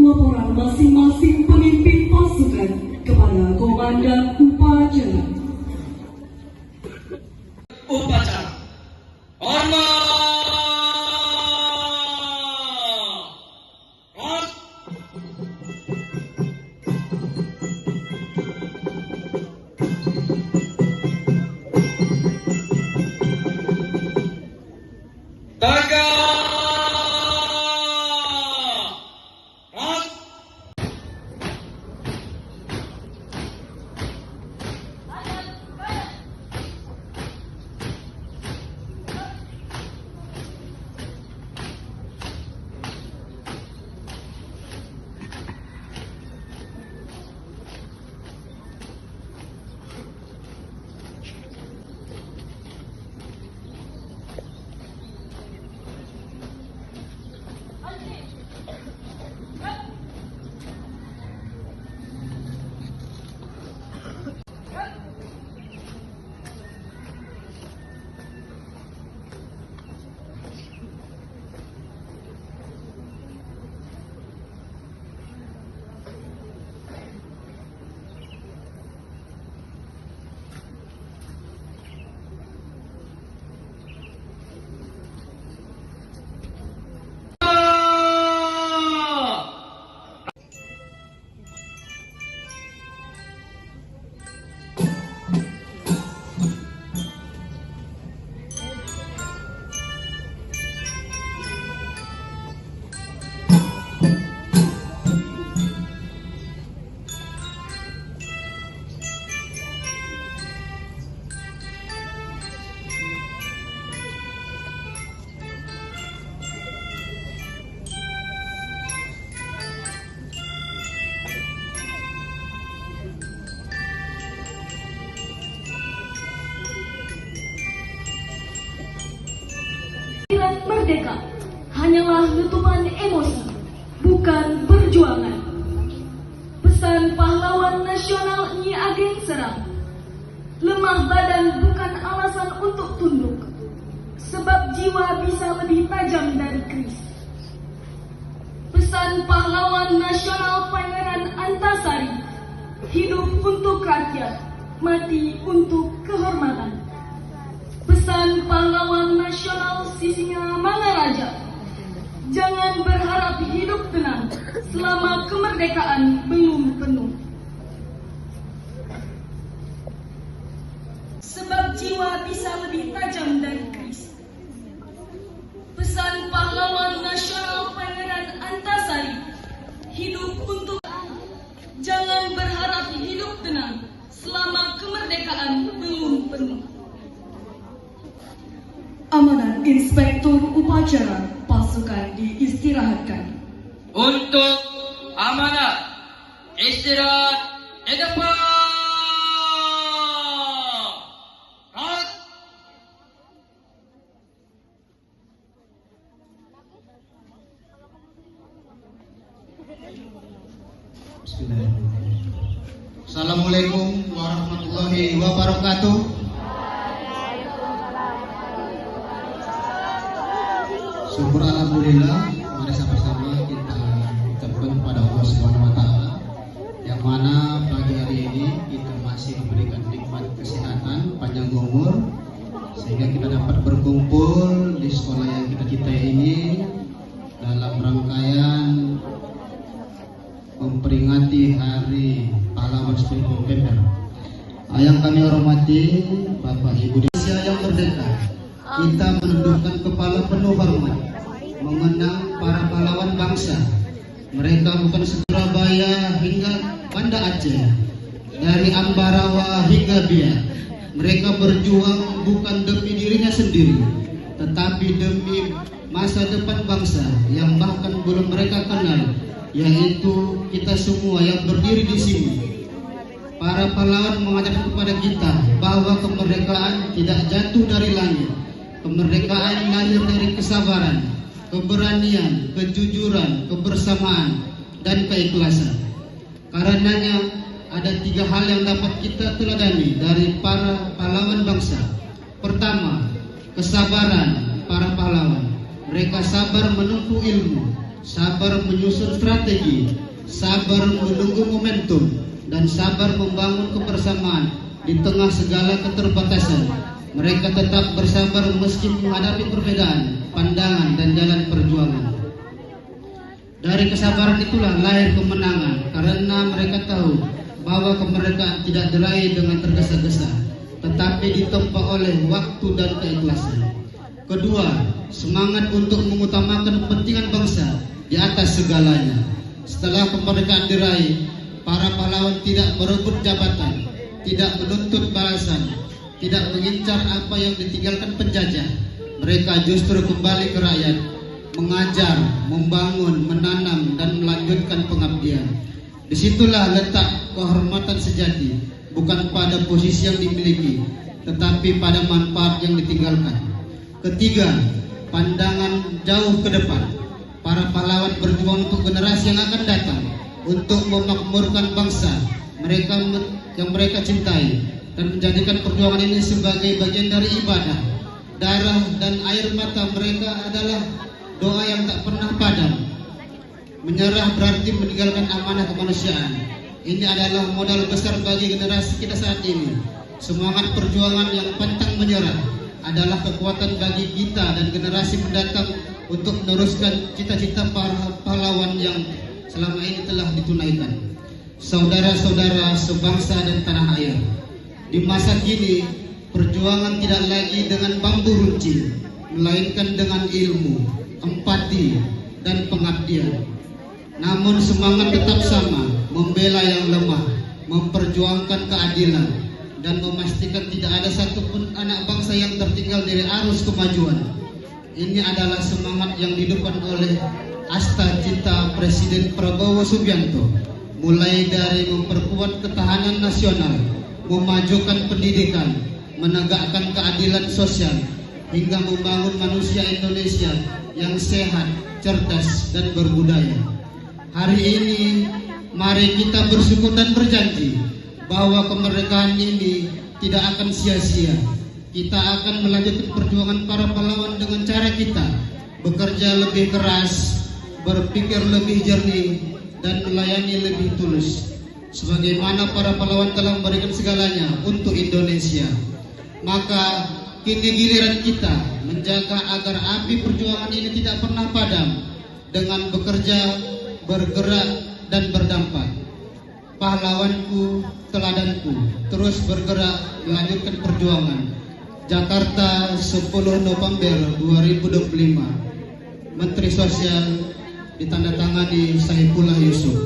Laporan masing-masing pemimpin pasukan kepada Komandan Upacara. Upacara. Hormat. Merdeka hanyalah letupan emosi, bukan perjuangan. Pesan pahlawan nasional Nyi Ageng Serang, lemah badan bukan alasan untuk tunduk, sebab jiwa bisa lebih tajam dari keris. Pesan pahlawan nasional Pangeran Antasari, hidup untuk rakyat, mati untuk kehormatan. Pesan pahlawan nasional Sisingamangaraja, jangan berharap hidup tenang selama kemerdekaan belum penuh. Sebab jiwa bisa lebih tajam dari keris. Pesan pahlawan nasional Pangeran Antasari, hidup untuk, jangan berharap hidup tenang selama kemerdekaan belum penuh. Amanat Inspektur Upacara pasukan diistirahatkan. Untuk amanat istirahat di depan. Bismillahirrahmanirrahim. Assalamualaikum warahmatullahi wabarakatuh. Syukur alhamdulillah, mari sama-sama kita ucapkan kepada Allah Subhanahu wa taala yang mana pagi hari ini kita masih diberikan nikmat kesehatan, panjang umur sehingga kita dapat berkumpul di sekolah yang kita cintai ini dalam rangkaian memperingati Hari Pahlawan Nasional PPR. Yang kami hormati Bapak Ibu di Indonesia yang merdeka, kita menundukkan kepala penuh hormat mengenang para pahlawan bangsa. Mereka bukan Surabaya hingga Banda Aceh, dari Ambarawa hingga Biak. Mereka berjuang bukan demi dirinya sendiri, tetapi demi masa depan bangsa yang bahkan belum mereka kenal, yaitu kita semua yang berdiri di sini. Para pahlawan mengajarkan kepada kita bahwa kemerdekaan tidak jatuh dari langit. Kemerdekaan lahir dari kesabaran, keberanian, kejujuran, kebersamaan, dan keikhlasan. Karenanya ada 3 hal yang dapat kita teladani dari para pahlawan bangsa. Pertama, kesabaran para pahlawan. Mereka sabar menempuh ilmu, sabar menyusun strategi, sabar menunggu momentum, dan sabar membangun kebersamaan di tengah segala keterbatasan. Mereka tetap bersabar meski menghadapi perbedaan pandangan dan jalan perjuangan. Dari kesabaran itulah lahir kemenangan, karena mereka tahu bahwa kemerdekaan tidak diraih dengan tergesa-gesa, tetapi ditempa oleh waktu dan keikhlasan. Kedua, semangat untuk mengutamakan kepentingan bangsa di atas segalanya. Setelah kemerdekaan diraih, para pahlawan tidak berebut jabatan, tidak menuntut balasan, tidak mengincar apa yang ditinggalkan penjajah. Mereka justru kembali ke rakyat, mengajar, membangun, menanam, dan melanjutkan pengabdian. Disitulah letak kehormatan sejati, bukan pada posisi yang dimiliki, tetapi pada manfaat yang ditinggalkan. Ketiga, pandangan jauh ke depan. Para pahlawan berjuang untuk generasi yang akan datang, untuk memakmurkan bangsa yang mereka cintai, dan menjadikan perjuangan ini sebagai bagian dari ibadah. Darah dan air mata mereka adalah doa yang tak pernah padam. Menyerah berarti meninggalkan amanah kemanusiaan. Ini adalah modal besar bagi generasi kita saat ini. Semangat perjuangan yang pantang menyerah adalah kekuatan bagi kita dan generasi mendatang untuk meneruskan cita-cita para pahlawan yang selama ini telah ditunaikan. Saudara-saudara sebangsa dan tanah air, di masa kini perjuangan tidak lagi dengan bambu runcing, melainkan dengan ilmu, empati, dan pengabdian. Namun semangat tetap sama, membela yang lemah, memperjuangkan keadilan, dan memastikan tidak ada satupun anak bangsa yang tertinggal dari arus kemajuan. Ini adalah semangat yang didukung oleh asta cita Presiden Prabowo Subianto, mulai dari memperkuat ketahanan nasional, memajukan pendidikan, menegakkan keadilan sosial, hingga membangun manusia Indonesia yang sehat, cerdas, dan berbudaya. Hari ini, mari kita bersyukur dan berjanji bahwa kemerdekaan ini tidak akan sia-sia. Kita akan melanjutkan perjuangan para pahlawan dengan cara kita bekerja lebih keras, berpikir lebih jernih, dan melayani lebih tulus. Sebagaimana para pahlawan telah memberikan segalanya untuk Indonesia, maka kini giliran kita menjaga agar api perjuangan ini tidak pernah padam dengan bekerja, bergerak, dan berdampak. Pahlawanku, teladanku, terus bergerak melanjutkan perjuangan. Jakarta, 10 November 2025. Menteri Sosial ditandatangani Saifullah Yusuf.